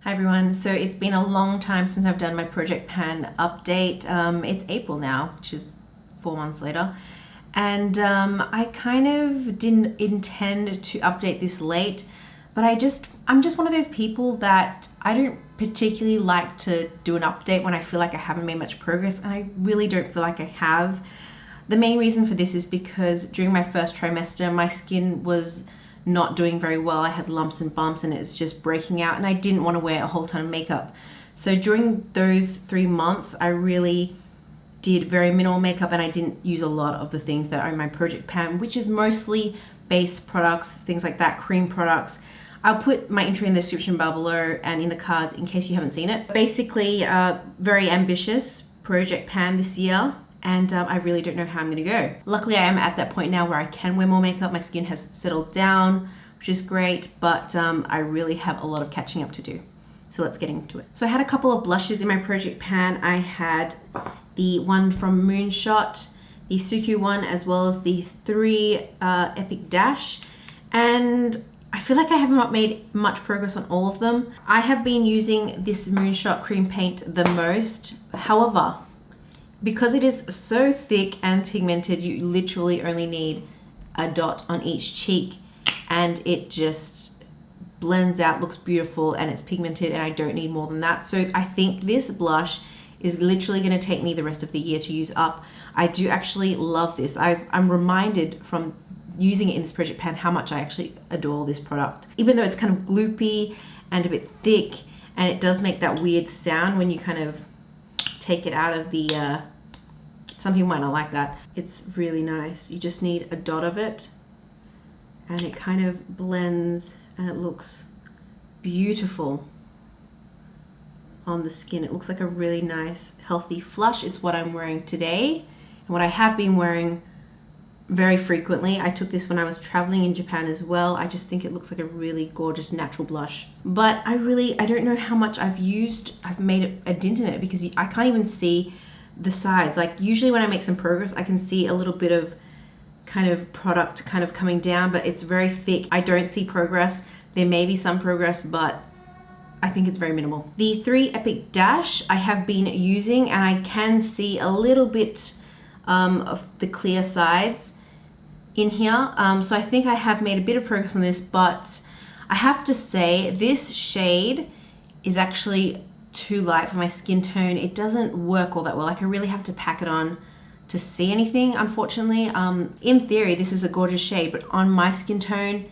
Hi everyone, so it's been a long time since I've done my Project Pan update. It's April now, which is 4 months later. And I kind of didn't intend to update this late, but I'm just one of those people that I don't particularly like to do an update when I feel like I haven't made much progress, and I really don't feel like I have. The main reason for this is because during my first trimester, my skin was not doing very well. I had lumps and bumps and it was just breaking out, and I didn't want to wear a whole ton of makeup. So during those 3 months, I really did very minimal makeup, and I didn't use a lot of the things that are in my Project Pan, which is mostly base products, things like that, cream products. I'll put my entry in the description bar below and in the cards in case you haven't seen it. Basically, very ambitious Project Pan this year, and I really don't know how I'm gonna go. Luckily, I am at that point now where I can wear more makeup. My skin has settled down, which is great, but I really have a lot of catching up to do. So let's get into it. So I had a couple of blushes in my Project Pan. I had the one from Moonshot, the Suqqu one, as well as the 3 Epic Dash. And I feel like I have not made much progress on all of them. I have been using this Moonshot cream paint the most. However, because it is so thick and pigmented, you literally only need a dot on each cheek and it just blends out, looks beautiful, and it's pigmented, and I don't need more than that. So I think this blush is literally gonna take me the rest of the year to use up. I do actually love this. I'm reminded from using it in this Project Pan how much I actually adore this product. Even though it's kind of gloopy and a bit thick, and it does make that weird sound when you kind of take it out of the, some people might not like that. It's really nice. You just need a dot of it and it kind of blends and it looks beautiful on the skin. It looks like a really nice, healthy flush. It's what I'm wearing today and what I have been wearing very frequently. I took this when I was traveling in Japan as well. I just think it looks like a really gorgeous natural blush. But I don't know how much I've made a dent in it because I can't even see the sides. Like usually when I make some progress, I can see a little bit of kind of product kind of coming down, but it's very thick. I don't see progress. There may be some progress, but I think it's very minimal. The 3 Epic Dash I have been using, and I can see a little bit of the clear sides in here. So I think I have made a bit of progress on this, but I have to say this shade is actually too light for my skin tone. It doesn't work all that well. Like I really have to pack it on to see anything, unfortunately. In theory, this is a gorgeous shade, but on my skin tone,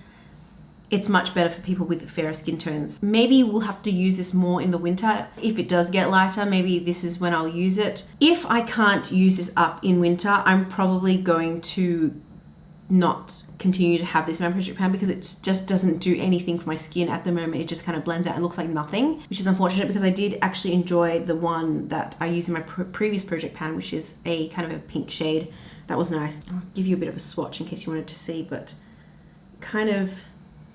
it's much better for people with fairer skin tones. Maybe we'll have to use this more in the winter. If it does get lighter, maybe this is when I'll use it. If I can't use this up in winter, I'm probably going to not continue to have this in my Project Pan because it just doesn't do anything for my skin at the moment. It just kind of blends out and looks like nothing, which is unfortunate because I did actually enjoy the one that I used in my previous Project Pan, which is a kind of a pink shade. That was nice. I'll give you a bit of a swatch in case you wanted to see, but kind of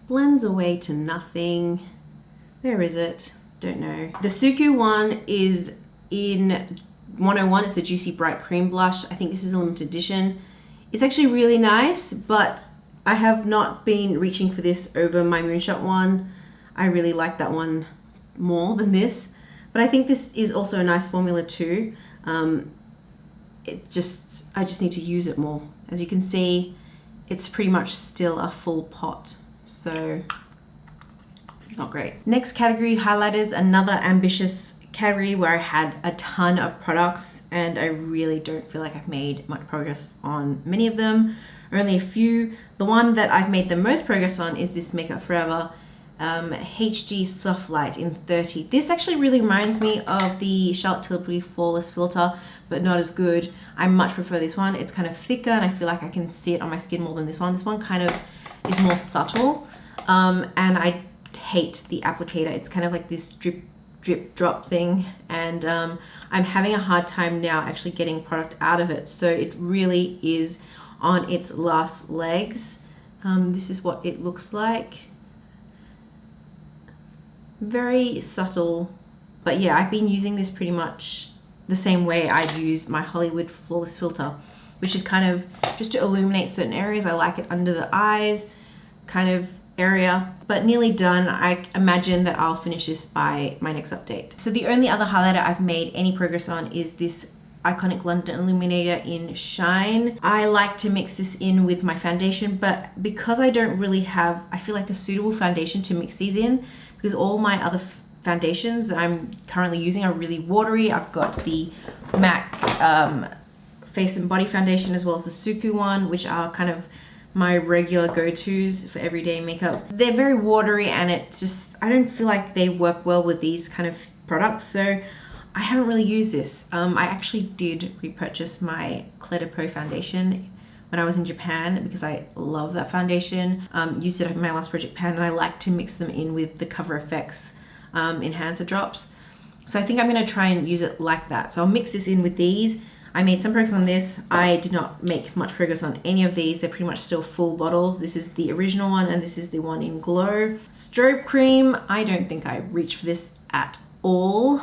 blends away to nothing. Where is it? Don't know. The Suqqu one is in 101. It's a Juicy Bright Cream Blush. I think this is a limited edition. It's actually really nice, but I have not been reaching for this over my Moonshot one. I really like that one more than this, but I think this is also a nice formula too. I just need to use it more. As you can see, it's pretty much still a full pot, so not great. Next category, highlighters, another ambitious category where I had a ton of products and I really don't feel like I've made much progress on many of them, only a few. The one that I've made the most progress on is this Makeup Forever HD Soft Light in 30. This actually really reminds me of the Charlotte Tilbury Flawless Filter, but not as good. I much prefer this one. It's kind of thicker and I feel like I can see it on my skin more than this one. This one kind of is more subtle, and I hate the applicator. It's kind of like this drip drop thing, and I'm having a hard time now actually getting product out of it. So it really is on its last legs. This is what it looks like. Very subtle, but yeah, I've been using this pretty much the same way I'd use my Hollywood Flawless Filter, which is kind of just to illuminate certain areas. I like it under the eyes, kind of area, but nearly done. I imagine that I'll finish this by my next update. So the only other highlighter I've made any progress on is this Iconic London Illuminator in Shine. I like to mix this in with my foundation, but because I don't really have, I feel like, a suitable foundation to mix these in, because all my other foundations that I'm currently using are really watery. I've got the MAC Face and Body Foundation, as well as the Suqqu one, which are kind of my regular go-tos for everyday makeup. They're very watery, and I don't feel like they work well with these kind of products, so I haven't really used this. I actually did repurchase my Clé de Peau foundation when I was in Japan because I love that foundation. Used it in my last project pan, and I like to mix them in with the Cover FX enhancer drops. So I think I'm gonna try and use it like that. So I'll mix this in with these. I made some progress on this. I did not make much progress on any of these. They're pretty much still full bottles. This is the original one, and this is the one in Glow. Strobe Cream, I don't think I reached for this at all.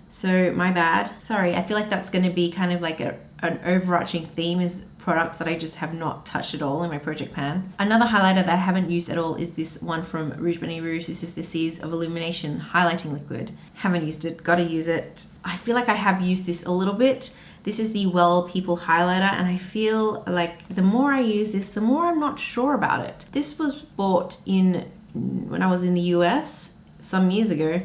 So my bad. Sorry, I feel like that's gonna be kind of like an overarching theme, is products that I just have not touched at all in my project pan. Another highlighter that I haven't used at all is this one from Rouge. This is the Seas of Illumination highlighting liquid. Haven't used it, gotta use it. I feel like I have used this a little bit. This is the Well People highlighter, and I feel like the more I use this, the more I'm not sure about it. This was bought when I was in the US some years ago.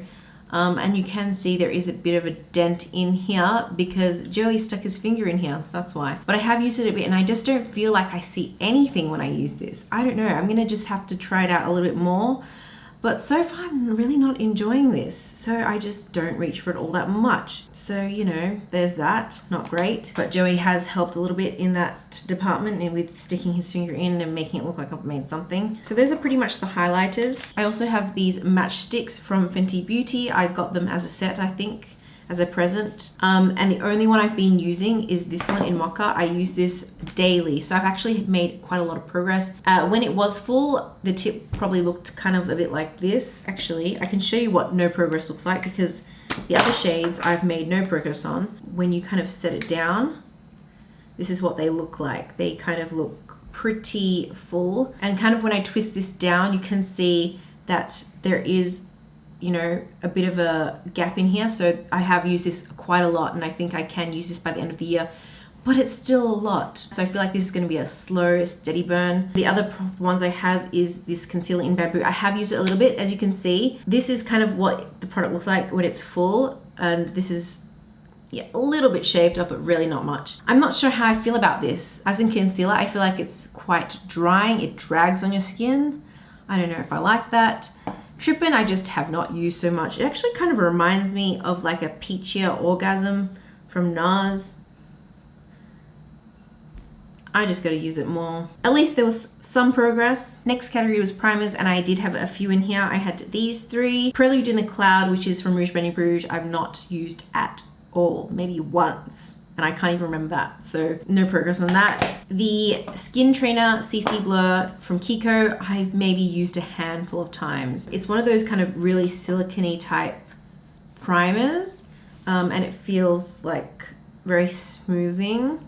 And you can see there is a bit of a dent in here because Joey stuck his finger in here, that's why. But I have used it a bit, and I just don't feel like I see anything when I use this. I don't know, I'm gonna just have to try it out a little bit more. But so far I'm really not enjoying this, so I just don't reach for it all that much. So, you know, there's that, not great. But Joey has helped a little bit in that department and with sticking his finger in and making it look like I've made something. So those are pretty much the highlighters. I also have these Matchsticks from Fenty Beauty. I got them as a set, I think, as a present. And the only one I've been using is this one in Mocha. I use this daily, so I've actually made quite a lot of progress. When it was full, the tip probably looked kind of a bit like this. Actually, I can show you what no progress looks like, because the other shades I've made no progress on. When you kind of set it down, this is what they look like. They kind of look pretty full, and kind of when I twist this down, you can see that there is, you know, a bit of a gap in here. So I have used this quite a lot, and I think I can use this by the end of the year, but it's still a lot. So I feel like this is going to be a slow, steady burn. The other ones I have is this concealer in Bamboo. I have used it a little bit, as you can see. This is kind of what the product looks like when it's full, and this is, yeah, a little bit shaved up, but really not much. I'm not sure how I feel about this. As in concealer, I feel like it's quite drying. It drags on your skin. I don't know if I like that. Trippin I just have not used so much. It actually kind of reminds me of like a peachier orgasm from NARS. I just gotta use it more. At least there was some progress. Next category was primers, and I did have a few in here. I had these three. Prelude in the Cloud, which is from Rouge, I've not used at all, maybe once. And I can't even remember that, so no progress on that. The Skin Trainer CC Blur from Kiko, I've maybe used a handful of times. It's one of those kind of really silicone-y type primers, and it feels like very smoothing,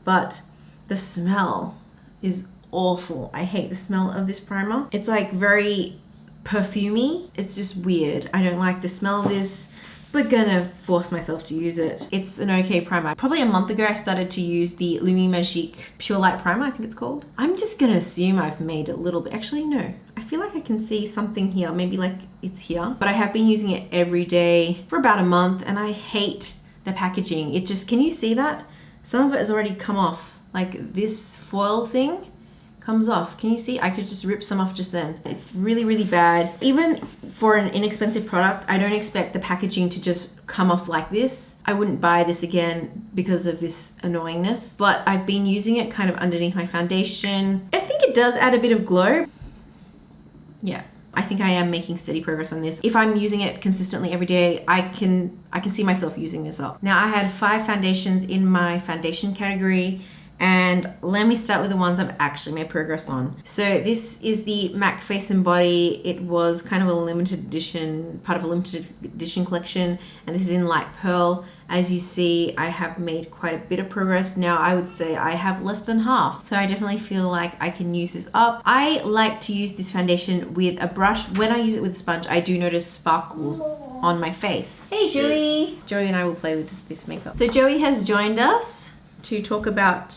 but the smell is awful. I hate the smell of this primer. It's like very perfumey. It's just weird. I don't like the smell of this, but gonna force myself to use it. It's an okay primer. Probably a month ago I started to use the Lumi Magique Pure Light Primer, I think it's called. I'm just gonna assume I've made a little bit. Actually, no. I feel like I can see something here, maybe like it's here. But I have been using it every day for about a month, and I hate the packaging. It just, can you see that? Some of it has already come off. Like this foil thing comes off. Can you see? I could just rip some off just then. It's really, really bad. Even for an inexpensive product, I don't expect the packaging to just come off like this. I wouldn't buy this again because of this annoyingness, but I've been using it kind of underneath my foundation. I think it does add a bit of glow. Yeah, I think I am making steady progress on this. If I'm using it consistently every day, I can see myself using this up. Now I had 5 foundations in my foundation category, And let me start with the ones I've actually made progress on. So this is the MAC Face and Body. It was kind of a limited edition, part of a limited edition collection, and this is in light pearl. As you see, I have made quite a bit of progress. Now I would say I have less than half. So I definitely feel like I can use this up. I like to use this foundation with a brush. When I use it with a sponge, I do notice sparkles on my face. Hey Joey! Joey and I will play with this makeup. So Joey has joined us to talk about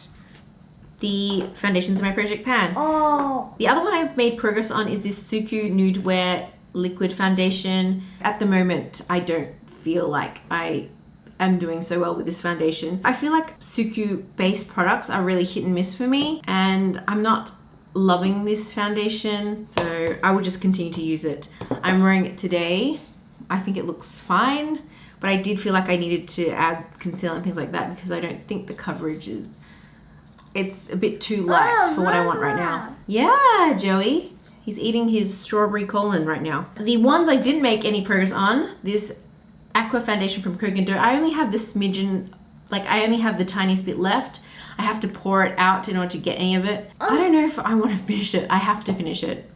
the foundations in my project pan. Oh. The other one I've made progress on is this Suqqu Nude Wear Liquid Foundation. At the moment, I don't feel like I am doing so well with this foundation. I feel like Suqqu based products are really hit and miss for me, and I'm not loving this foundation, so I will just continue to use it. I'm wearing it today. I think it looks fine, but I did feel like I needed to add concealer and things like that because I don't think the coverage is, it's a bit too light for what I want right now. Yeah, Joey. He's eating his strawberry colon right now. The ones I didn't make any progress on, this Aqua Foundation from Koh Gen Do, I only have the smidgen, like I only have the tiniest bit left. I have to pour it out in order to get any of it. I don't know if I want to finish it. I have to finish it,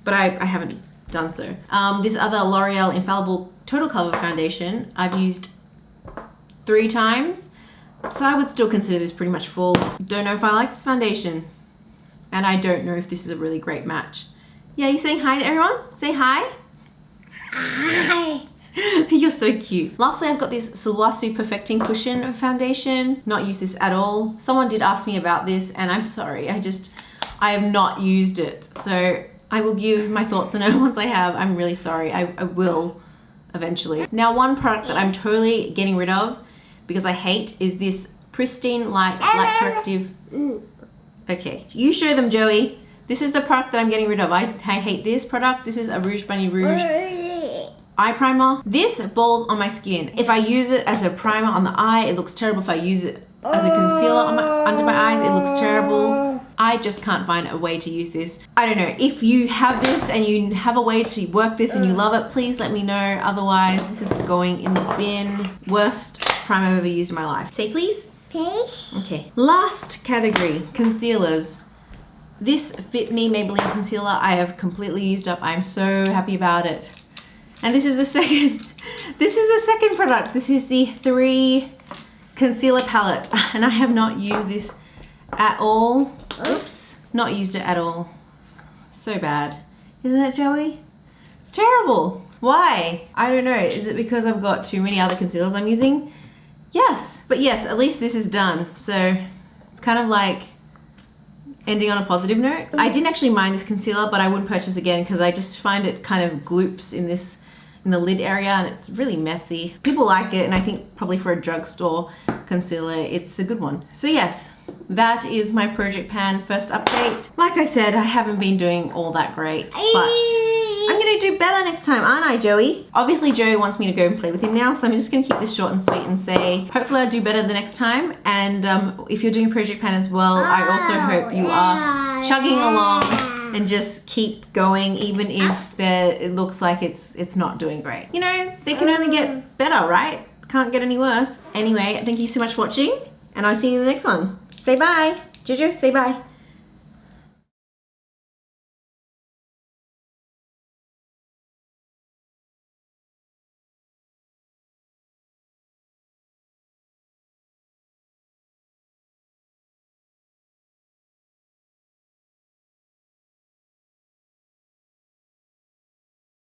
but I haven't done so. This other L'Oreal Infallible Total Cover Foundation, I've used 3 times. So I would still consider this pretty much full. Don't know if I like this foundation. And I don't know if this is a really great match. Yeah, you saying hi to everyone? Say hi. Hi. You're so cute. Lastly, I've got this Suqqu Perfecting Cushion Foundation. Not used this at all. Someone did ask me about this and I'm sorry. I have not used it. So I will give my thoughts on it once I have. I'm really sorry. I will eventually. Now, one product that I'm totally getting rid of because I hate is this Pristine Light Corrective. Okay, you show them, Joey. This is the product that I'm getting rid of. I hate this product. This is a Rouge Bunny Rouge eye primer. This balls on my skin. If I use it as a primer on the eye, it looks terrible. If I use it as a concealer on under my eyes, it looks terrible. I just can't find a way to use this. I don't know. If you have this and you have a way to work this and you love it, please let me know. Otherwise, this is going in the bin. Worst primer I've ever used in my life. Say please. Please. Okay. Last category, concealers. This Fit Me Maybelline concealer I have completely used up. I'm so happy about it. And this is the second product. This is the 3 concealer palette. And I have not used this at all. Oops. Not used it at all. So bad. Isn't it, Joey? It's terrible. Why? I don't know. Is it because I've got too many other concealers I'm using? Yes. But yes, at least this is done. So it's kind of like ending on a positive note. I didn't actually mind this concealer, but I wouldn't purchase again because I just find it kind of gloops in the lid area and it's really messy. People like it, and I think probably for a drugstore concealer, it's a good one. So yes, that is my project pan first update. Like I said, I haven't been doing all that great, but I'm gonna do better next time, aren't I, Joey? Obviously, Joey wants me to go and play with him now, so I'm just gonna keep this short and sweet and say, hopefully I'll do better the next time. And if you're doing project pan as well, I also hope you are chugging along and just keep going, even if it looks like it's not doing great. You know, they can only get better, right? Can't get any worse. Anyway, thank you so much for watching, and I'll see you in the next one. Say bye. Jojo, say bye.